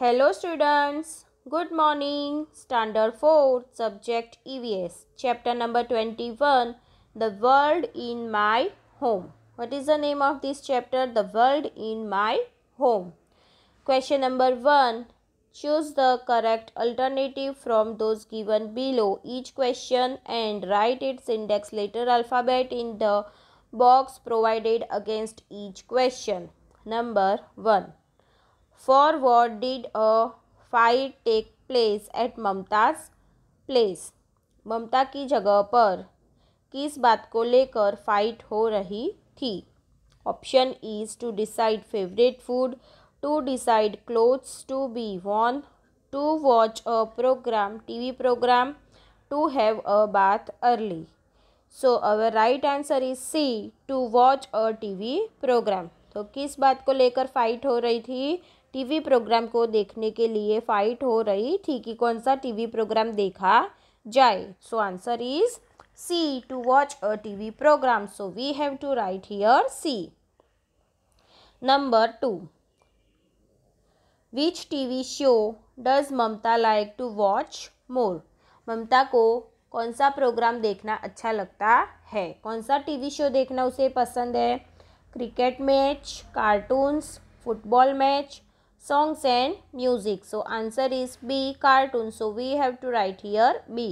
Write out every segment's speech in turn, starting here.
Hello students, good morning. Standard 4, subject EVS, chapter number 21, The World in My Home. What is the name of this chapter? The World in My Home. Question number 1, choose the correct alternative from those given below each question and write its index letter alphabet in the box provided against each question. Number 1. For what did a fight take place at Mamta's place? ममता की जगह पर किस बात को लेकर fight हो रही थी? Option is to decide favourite food, to decide clothes to be worn, to watch a programme, TV programme, to have a bath early. So our right answer is C, to watch a TV programme. तो किस बात को लेकर fight हो रही थी? TV programme को देखने के लिए फाइट हो रही थी कि कौन सा टीवी प्रोग्राम देखा जाए. So answer is C, to watch a TV programme. So we have to right here C. Number 2. Which TV show does Mamta like to watch more? Mamta को कौन सा प्रोग्राम देखना अच्छा लगता है? कौन सा टीवी शो देखना उसे पसंद है? Cricket match, cartoons, football match, songs and music. So answer is B, cartoon. So we have to write here B.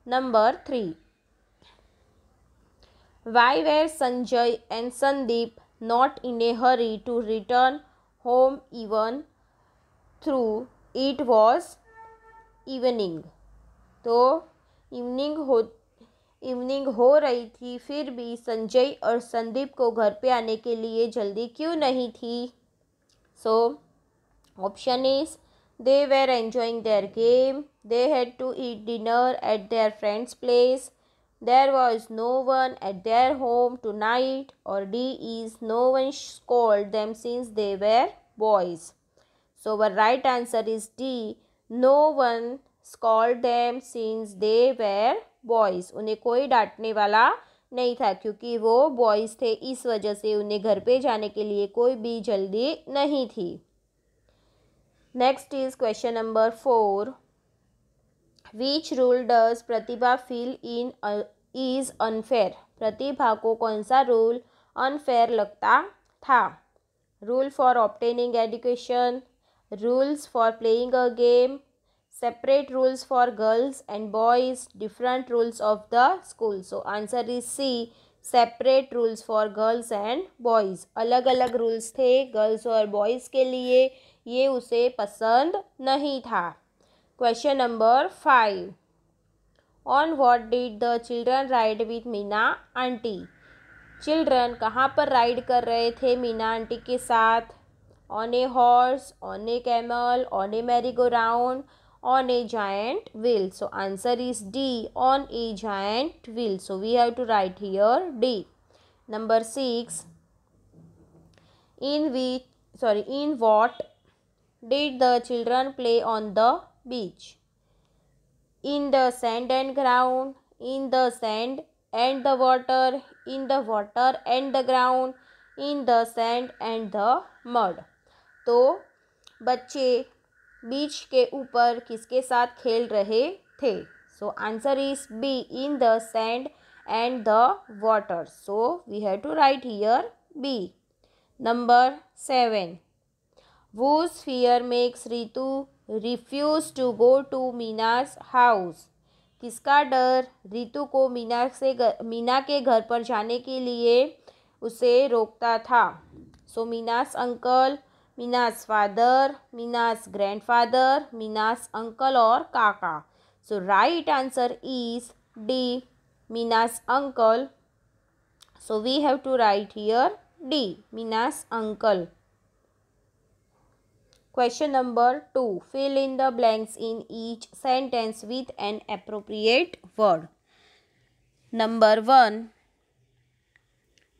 Number 3. Why were Sanjay and Sandeep not in a hurry to return home even though it was evening? तो evening हो रही थी फिर भी संजय और संदीप को घर पे आने के लिए जल्दी क्यों नहीं थी? सो option is they were enjoying their game, they had to eat dinner at their friend's place, there was no one at their home tonight, or D is no one scolded them since they were boys. So our right answer is D, no one scolded them since they were boys. उन्हें कोई डांटने वाला नहीं था क्योंकि वो boys थे, इस वजह से उन्हें घर पे जाने के लिए कोई भी जल्दी नहीं थी. Next is question number 4. Which rule does Pratibha feel is unfair? प्रतिभा को कौन सा रूल अनफेयर लगता था? Rule for obtaining education, rules for playing a game, separate rules for girls and boys, different rules of the school. So answer is C, separate rules for girls and boys. अलग अलग rules थे girls और boys के लिए, ये उसे पसंद नहीं था. Question number 5. On what did the children ride with Meena aunty? Children कहाँ पर राइड कर रहे थे मीना आंटी के साथ? On a horse, on a camel, on a merry go round, on a giant wheel. So answer is D, on a giant wheel. So we have to right here D. Number 6. in what did the children play on the beach? In the sand and ground, in the sand and the water, in the water and the ground, in the sand and the mud. तो बच्चे बीच के ऊपर किसके साथ खेल रहे थे? So answer is B, in the sand and the water. So we have to right here B. Number 7. Whose fear makes Ritu refuse to go to Mina's house? किसका डर रितु को मीना के घर पर जाने के लिए उसे रोकता था? So Meena's uncle, Meena's father, Meena's grandfather, Meena's uncle और काका. So right answer is D, Meena's uncle. So we have to right here D, Meena's uncle. Question number 2. Fill in the blanks in each sentence with an appropriate word. Number 1.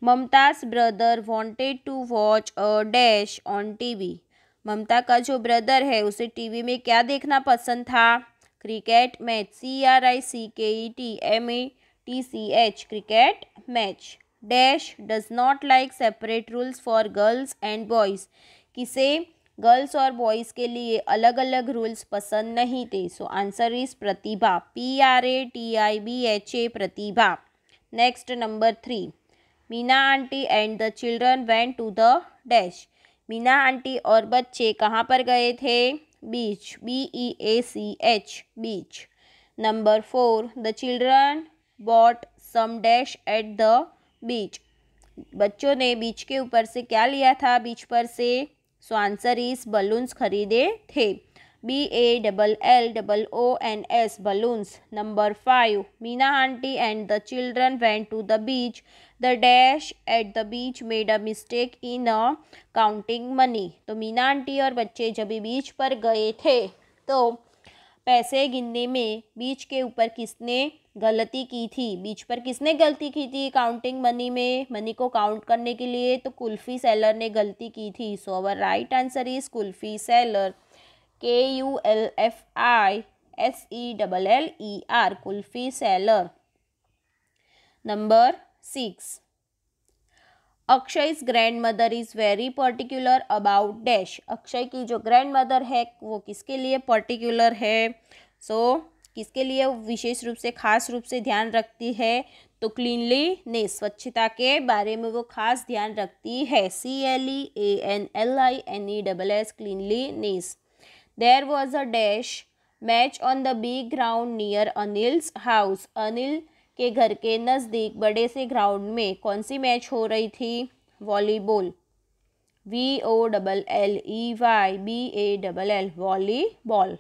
Mamta's brother wanted to watch a dash on TV. ममता का जो brother है उसे TV में क्या देखना पसंद था? Cricket match, CRICKET cricket match. Dash does not like separate rules for girls and boys. किसे गर्ल्स और बॉयज़ के लिए अलग अलग रूल्स पसंद नहीं थे. So answer is Pratibha. PRATIBHA Pratibha. Next number 3. Meena aunty and the children went to the dash. Meena aunty और बच्चे कहाँ पर गए थे? Beach. BEACH beach. Number 4. The children bought some dash at the बीच. बच्चों ने बीच के ऊपर से क्या लिया था? बीच पर से. सो आंसर इज बलून्स खरीदे थे. BALLOONS balloons. Number 5. Meena aunty and the children went to the beach. The dash at the beach made a mistake in a counting money. तो मीना आंटी और बच्चे जब बीच पर गए थे तो पैसे गिनने में बीच के ऊपर किसने गलती की थी? बीच पर किसने गलती की थी काउंटिंग मनी में? मनी को काउंट करने के लिए तो कुल्फी सेलर ने गलती की थी. So our right answer is kulfi seller. KULFISELLER kulfi seller. Number 6. Akshay's grandmother is very particular about dash. Akshay की जो ग्रैंड मदर है वो किसके लिए पर्टिकुलर है? किसके लिए विशेष रूप से खास रूप से ध्यान रखती है? तो क्लीनलीनेस स्वच्छता के बारे में वो खास ध्यान रखती है. CLEANLINESS cleanliness. There was a dash match on the big ground near Anil's house. Anil के घर के नज़दीक बड़े से ग्राउंड में कौन सी मैच हो रही थी? Volleyball. VOLLEYBALL volleyball.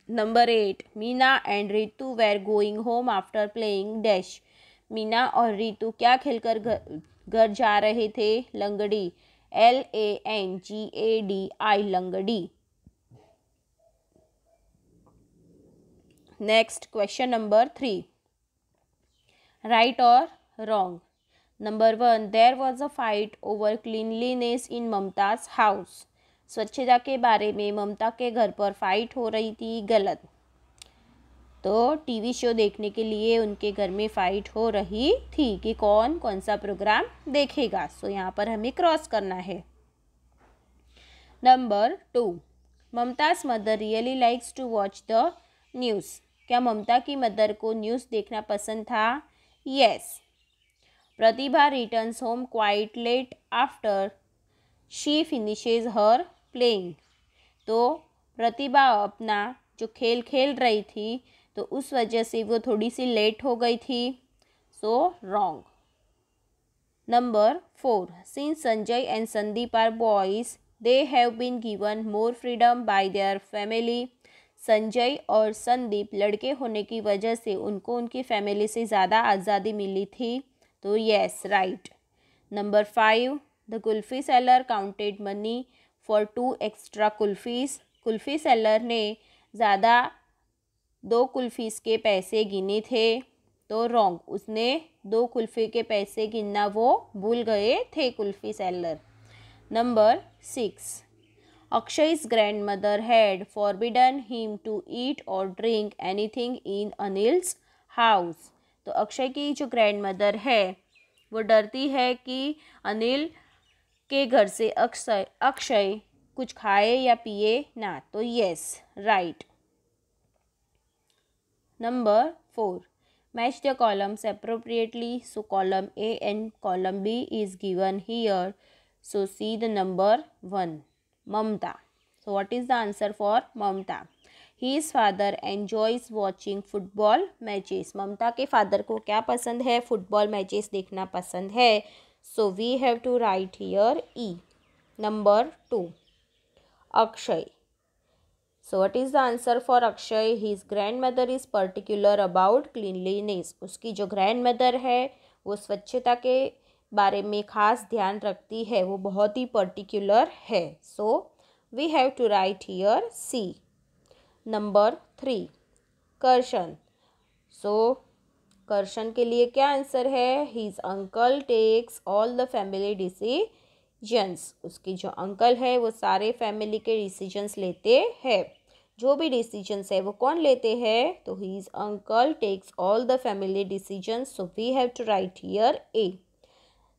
Number 8. Meena and Ritu were going home after playing dash. Meena और रितु क्या खेलकर घर जा रहे थे? लंगड़ी. LANGADI लंगड़ी. Next question number 3. राइट और wrong. Number 1. There was a fight over cleanliness in Mumtaz's house. स्वच्छता के बारे में ममता के घर पर फाइट हो रही थी. गलत. तो टीवी शो देखने के लिए उनके घर में फाइट हो रही थी कि कौन सा प्रोग्राम देखेगा. सो यहाँ पर हमें क्रॉस करना है. Number 2. Mumtaz's mother really likes to watch the news. क्या ममता की मदर को न्यूज़ देखना पसंद था? Yes. Pratibha returns home quite late after she finishes her playing. तो प्रतिभा अपना जो खेल खेल रही थी तो उस वजह से वो थोड़ी सी लेट हो गई थी. So wrong. Number 4. Since Sanjay and Sandeep are boys, they have been given more freedom by their family. Sanjay और संदीप लड़के होने की वजह से उनको उनकी फैमिली से ज़्यादा आज़ादी मिली थी. तो yes right. Number 5. The kulfi seller counted money for 2 extra kulfis. Kulfi seller ने ज़्यादा 2 कुल्फ़ीज़ के पैसे गिने थे. तो रॉन्ग. उसने 2 कुल्फ़ी के पैसे गिनना वो भूल गए थे kulfi seller. Number 6. Akshay's grandmother had forbidden him to eat or drink anything in Anil's house. तो अक्षय की जो ग्रैंड मदर है वो डरती है कि अनिल के घर से अक्षय कुछ खाए या पिए ना. तो yes right. Number 4. Match the columns appropriately. So column A and column B is given here. So see the number 1. Mamta. So what is the answer for Mamta? His father enjoys watching football matches. ममता के father को क्या पसंद है? Football matches देखना पसंद है. So we have to write here E. Number 2. Akshay. So what is the answer for Akshay? His grandmother is particular about cleanliness. उसकी जो grandmother है वो स्वच्छता के बारे में खास ध्यान रखती है. वो बहुत ही पर्टिकुलर है. So we have to right here C. Number 3. Karshan. So Karshan के लिए क्या आंसर है? His uncle takes all the family decisions. उसकी जो अंकल है वो सारे फैमिली के डिसीजंस लेते हैं. जो भी डिसीजंस है वो कौन लेते हैं? तो his uncle takes all the family decisions. So we have to right here A.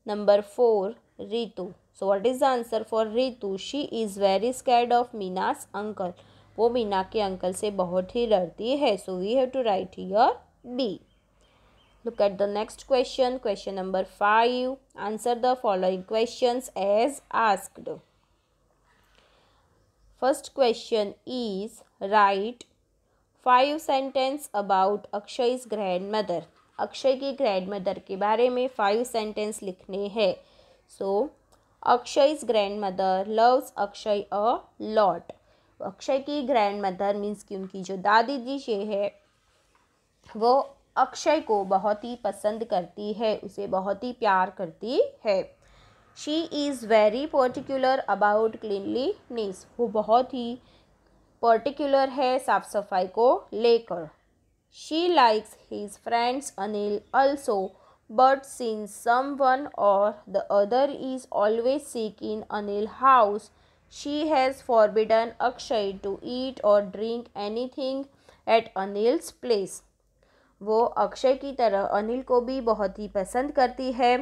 Number 4. Ritu. So what is the answer for Ritu? She is very scared of Meena's uncle. वो मीना के अंकल से बहुत ही डरती है। So we have to right here बी. Look at the next question. Question number 5. Answer the following questions as asked. First question is write 5 sentences about Akshay's grandmother. Akshay की grandmother के बारे में 5 सेंटेंस लिखने हैं. सो अक्षय's grandmother loves Akshay a lot. Akshay की grandmother means कि उनकी जो दादी जी है वो अक्षय को बहुत ही पसंद करती है, उसे बहुत ही प्यार करती है. She is very particular about cleanliness. वो बहुत ही पर्टिकुलर है साफ सफाई को लेकर. She likes his friends Anil also, but since someone or the other is always sick in Anil house, she has forbidden Akshay to eat or drink anything at Anil's place. वो अक्षय की तरह अनिल को भी बहुत ही पसंद करती है,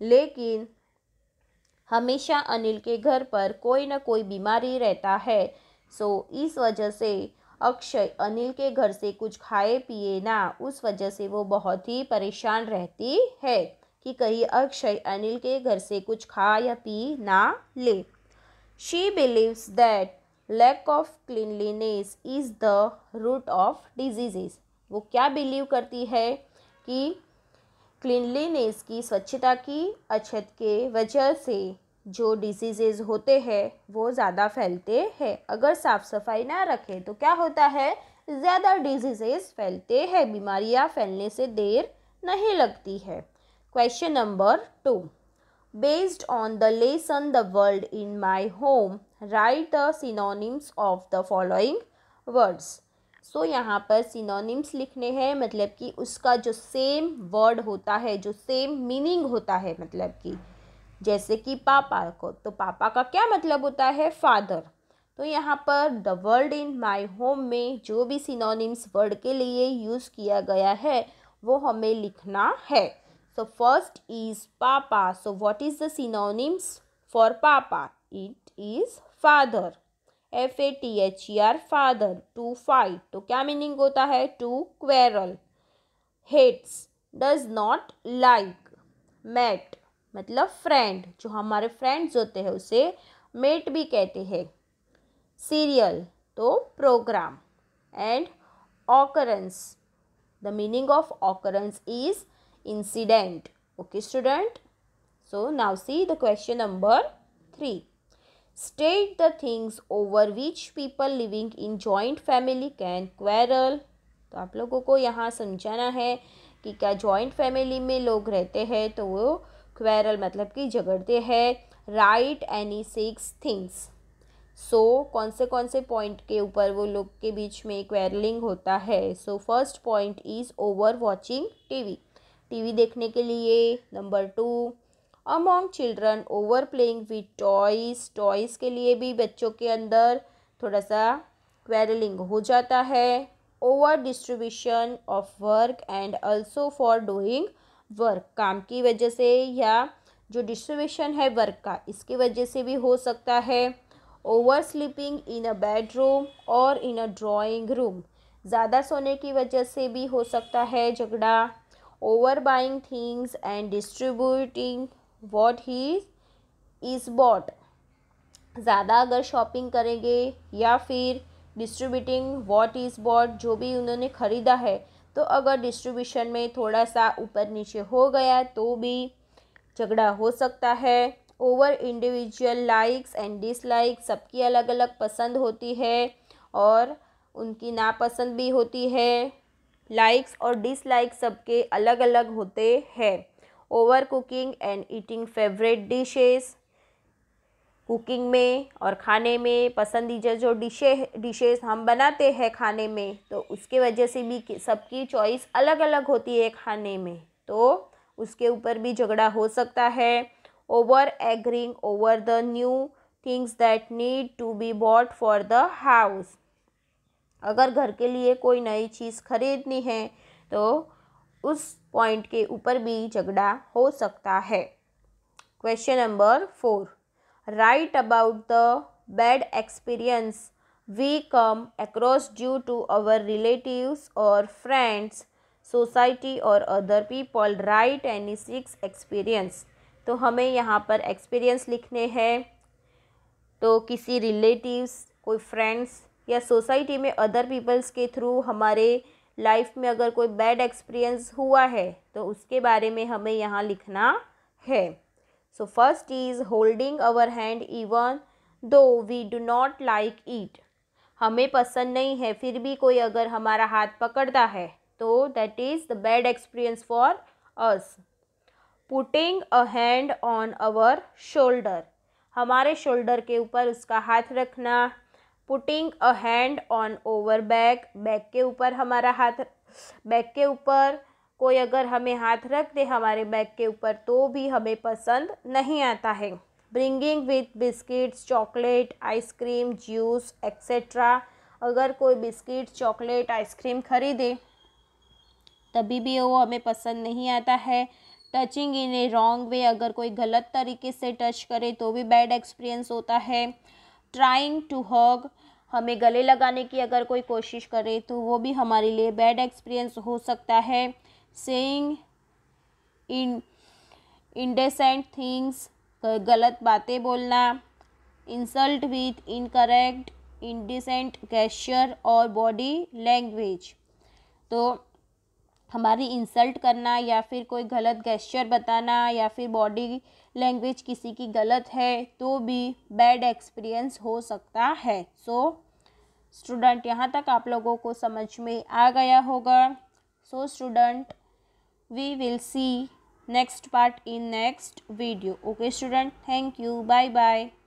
लेकिन हमेशा अनिल के घर पर कोई ना कोई बीमारी रहता है. सो इस वजह से अक्षय अनिल के घर से कुछ खाए पिए ना, उस वजह से वो बहुत ही परेशान रहती है कि कहीं अक्षय अनिल के घर से कुछ खा या पी ना ले. She believes that lack of cleanliness is the root of diseases. वो क्या बिलीव करती है कि क्लीनलीनेस की, स्वच्छता की अछत के वजह से जो डिजीज़ेज़ होते हैं वो ज़्यादा फैलते हैं. अगर साफ़ सफाई ना रखें तो क्या होता है, ज़्यादा डिजीज़ेज़ फैलते हैं, बीमारियां फैलने से देर नहीं लगती है. Question number 2. Based on the lesson the world in my home, write the synonyms of the following words. So यहाँ पर सिनोनिम्स लिखने हैं, मतलब कि उसका जो सेम वर्ड होता है, जो सेम मीनिंग होता है, मतलब कि जैसे कि पापा को, तो पापा का क्या मतलब होता है, फादर. तो यहाँ पर the word in my home में जो भी सिनोनिम्स वर्ड के लिए यूज़ किया गया है वो हमें लिखना है. So first is papa. So what is the synonyms for papa? It is father. FATHER father. To fight, तो क्या मीनिंग होता है, to quarrel. Hates, does not like. Mate मतलब फ्रेंड, जो हमारे फ्रेंड्स होते हैं उसे मेट भी कहते हैं. सीरियल तो programme. And occurrence, the meaning of occurrence is incident. Okay student, so now see the question number 3. State the things over which people living in joint family can quarrel. तो आप लोगों को यहाँ समझाना है कि क्या जॉइंट फैमिली में लोग रहते हैं तो वो क्वेरल मतलब कि झगड़ते हैं. Right any 6 things. सो कौन से पॉइंट के ऊपर वो लोग के बीच में क्वेरलिंग होता है. So first point is over watching TV. TV देखने के लिए. Number 2, among children over playing with toys. Toys के लिए भी बच्चों के अंदर थोड़ा सा क्वेरलिंग हो जाता है. Over distribution of work and also for doing work. काम की वजह से या जो डिस्ट्रीब्यूशन है वर्क का, इसकी वजह से भी हो सकता है. Over sleeping in a bedroom और इन अ ड्राइंग रूम. ज़्यादा सोने की वजह से भी हो सकता है झगड़ा. Over buying things and distributing what he is bought. ज़्यादा अगर शॉपिंग करेंगे या फिर डिस्ट्रीब्यूटिंग वॉट इज़ बॉट, जो भी उन्होंने ख़रीदा है, तो अगर डिस्ट्रीब्यूशन में थोड़ा सा ऊपर नीचे हो गया तो भी झगड़ा हो सकता है. Over individual likes and dislikes. सबकी अलग अलग पसंद होती है और उनकी नापसंद भी होती है. लाइक्स और डिसलाइक सबके अलग अलग होते हैं. Over cooking and eating favourite dishes. Cooking में और खाने में पसंदीदा जो डिशेस हम बनाते हैं खाने में, तो उसके वजह से भी सबकी चॉइस अलग अलग होती है खाने में, तो उसके ऊपर भी झगड़ा हो सकता है. Over agreeing over the new things that need to be bought for the house. अगर घर के लिए कोई नई चीज़ खरीदनी है तो उस पॉइंट के ऊपर भी झगड़ा हो सकता है. Question number 4. Right about the bad experience we come across due to our relatives और फ्रेंड्स, सोसाइटी और other people. Right any 6 experience. तो हमें यहाँ पर एक्सपीरियंस लिखने हैं। तो किसी रिलेटिव्स, कोई फ्रेंड्स या सोसाइटी में अदर पीपल्स के थ्रू हमारे लाइफ में अगर कोई बैड एक्सपीरियंस हुआ है तो उसके बारे में हमें यहाँ लिखना है। So first is holding our hand even though we do not like it. हमें पसंद नहीं है फिर भी कोई अगर हमारा हाथ पकड़ता है तो that is the bad experience for us. Putting a hand on our shoulder, हमारे शोल्डर के ऊपर उसका हाथ रखना। Putting a hand on over back, back के ऊपर हमारा हाथ, बैक के ऊपर कोई अगर हमें हाथ रख दे हमारे बैक के ऊपर तो भी हमें पसंद नहीं आता है। Bringing with biscuits, chocolate, ice cream, juice etcetera, अगर कोई बिस्किट, चॉकलेट, आइसक्रीम खरीदे तभी भी वो हमें पसंद नहीं आता है। टचिंग इन ए रॉन्ग वे, अगर कोई गलत तरीके से टच करे तो भी बैड एक्सपीरियंस होता है। ट्राइंग टू हग, हमें गले लगाने की अगर कोई कोशिश करे तो वो भी हमारे लिए बैड एक्सपीरियंस हो सकता है। सेइंग इन इंडेसेंट थिंग्स, गलत बातें बोलना। Insult with incorrect, indecent gesture और बॉडी लैंग्वेज, तो हमारी इंसल्ट करना या फिर कोई गलत गेस्चर बताना या फिर बॉडी लैंग्वेज किसी की गलत है तो भी बैड एक्सपीरियंस हो सकता है। सो स्टूडेंट, यहाँ तक आप लोगों को समझ में आ गया होगा। So student, we will see next part in next video. Okay student, thank you, bye bye.